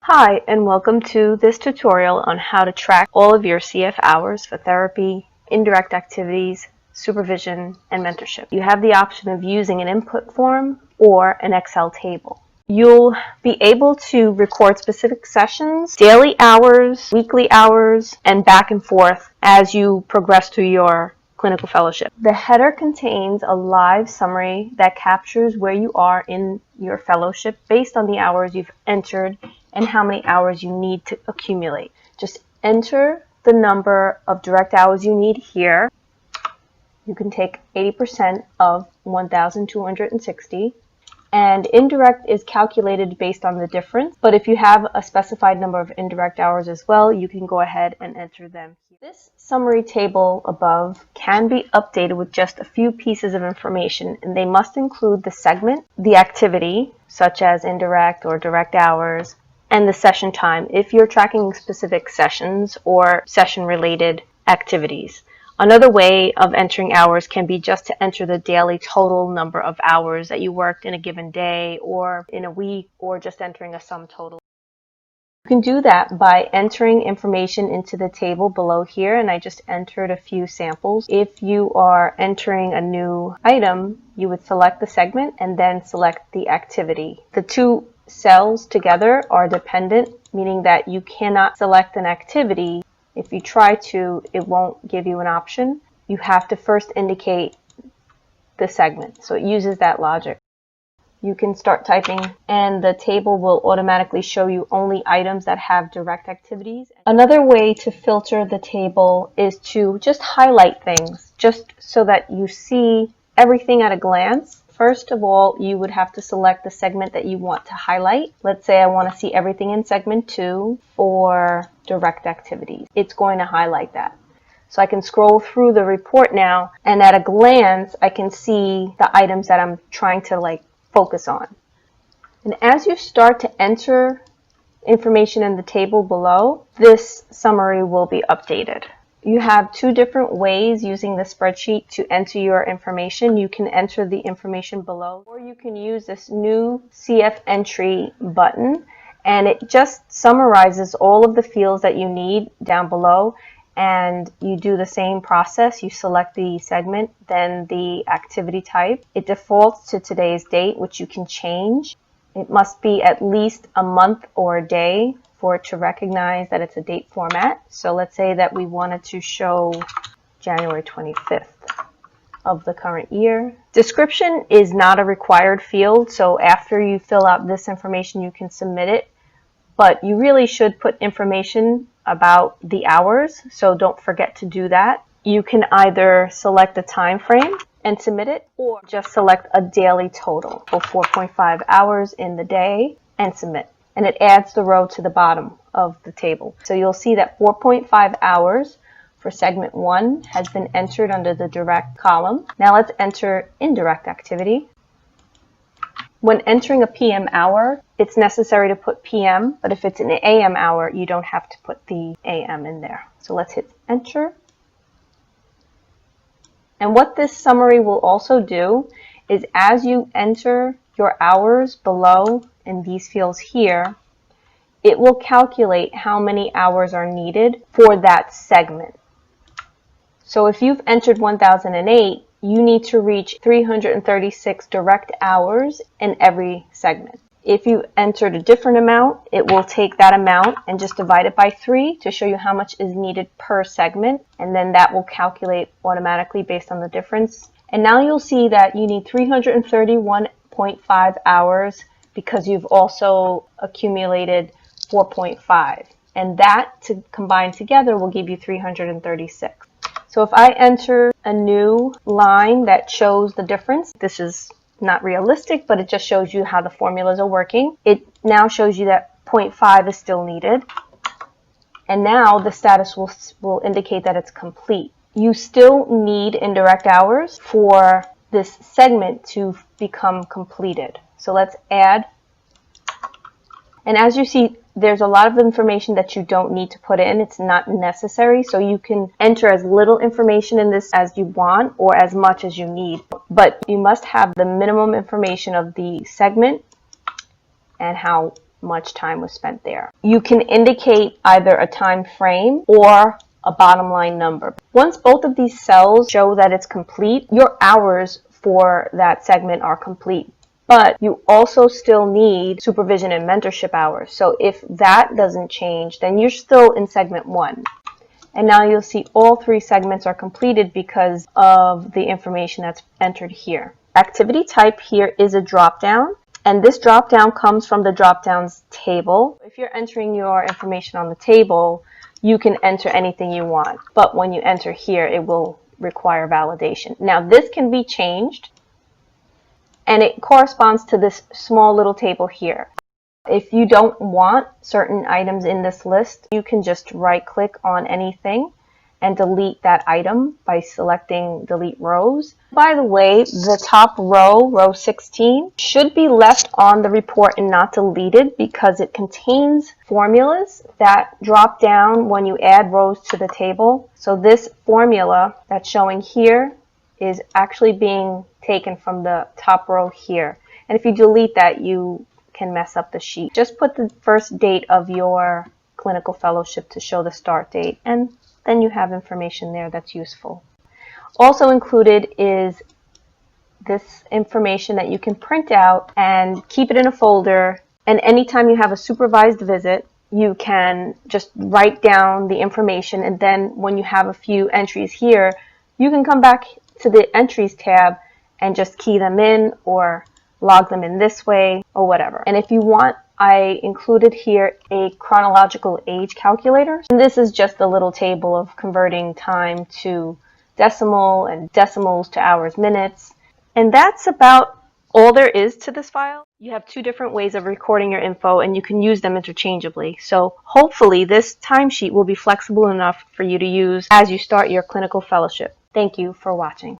Hi, and welcome to this tutorial on how to track all of your CF hours for therapy, indirect activities, supervision, and mentorship. You have the option of using an input form or an Excel table. You'll be able to record specific sessions, daily hours, weekly hours, and back and forth as you progress through your clinical fellowship. The header contains a live summary that captures where you are in your fellowship based on the hours you've entered and how many hours you need to accumulate. Just enter the number of direct hours you need here. You can take 80% of 1,260. And indirect is calculated based on the difference. But if you have a specified number of indirect hours as well, you can go ahead and enter them here. This summary table above can be updated with just a few pieces of information, and they must include the segment, the activity, such as indirect or direct hours, and the session time if you're tracking specific sessions or session-related activities. Another way of entering hours can be just to enter the daily total number of hours that you worked in a given day or in a week, or just entering a sum total. You can do that by entering information into the table below here, and I just entered a few samples. If you are entering a new item, you would select the segment and then select the activity. The two cells together are dependent, meaning that you cannot select an activity. If you try to, it won't give you an option. You have to first indicate the segment. So it uses that logic. You can start typing and the table will automatically show you only items that have direct activities. Another way to filter the table is to just highlight things, just so that you see everything at a glance. First of all, you would have to select the segment that you want to highlight. Let's say I want to see everything in segment 2 for direct activities. It's going to highlight that. So I can scroll through the report now, and at a glance, I can see the items that I'm trying to focus on. And as you start to enter information in the table below, this summary will be updated. You have two different ways using the spreadsheet to enter your information. You can enter the information below, or you can use this new CF entry button, and it just summarizes all of the fields that you need down below, and you do the same process. You select the segment, then the activity type. It defaults to today's date, which you can change. It must be at least a month or a day for it to recognize that it's a date format. So let's say that we wanted to show January 25th of the current year. Description is not a required field, so after you fill out this information, you can submit it. But you really should put information about the hours, so don't forget to do that. You can either select a time frame and submit it, or just select a daily total for 4.5 hours in the day and submit. And it adds the row to the bottom of the table. So you'll see that 4.5 hours for segment 1 has been entered under the direct column. Now let's enter indirect activity. When entering a PM hour, it's necessary to put PM, but if it's an AM hour, you don't have to put the AM in there. So let's hit enter. And what this summary will also do is, as you enter your hours below in these fields here, it will calculate how many hours are needed for that segment. So if you've entered 1008, you need to reach 336 direct hours in every segment. If you entered a different amount, it will take that amount and just divide it by 3 to show you how much is needed per segment, and then that will calculate automatically based on the difference. And now you'll see that you need 331.5 hours because you've also accumulated 4.5, and that to combine together will give you 336. So if I enter a new line that shows the difference, this is not realistic, but it just shows you how the formulas are working. It now shows you that 0.5 is still needed, and now the status will indicate that it's complete. You still need indirect hours for this segment to become completed. So let's add. And as you see, there's a lot of information that you don't need to put in. It's not necessary, so you can enter as little information in this as you want or as much as you need. But you must have the minimum information of the segment and how much time was spent there. You can indicate either a time frame or a bottom line number. Once both of these cells show that it's complete, your hours for that segment are complete. But you also still need supervision and mentorship hours. So if that doesn't change, then you're still in segment 1. And now you'll see all 3 segments are completed because of the information that's entered here. Activity type here is a drop-down, and this drop-down comes from the drop-downs table. If you're entering your information on the table, you can enter anything you want. But when you enter here, it will require validation. Now this can be changed, and it corresponds to this small little table here. If you don't want certain items in this list, you can just right-click on anything and delete that item by selecting delete rows. By the way, the top row, row 16, should be left on the report and not deleted because it contains formulas that drop down when you add rows to the table. So this formula that's showing here is actually being taken from the top row here. And if you delete that, you can mess up the sheet. Just put the first date of your clinical fellowship to show the start date, and then you have information there that's useful. Also included is this information that you can print out and keep it in a folder, and anytime you have a supervised visit, you can just write down the information, and then when you have a few entries here, you can come back to the entries tab and just key them in or log them in this way or whatever. And if you want, I included here a chronological age calculator. And this is just a little table of converting time to decimal and decimals to hours, minutes. And that's about all there is to this file. You have 2 different ways of recording your info, and you can use them interchangeably. So hopefully this timesheet will be flexible enough for you to use as you start your clinical fellowship. Thank you for watching.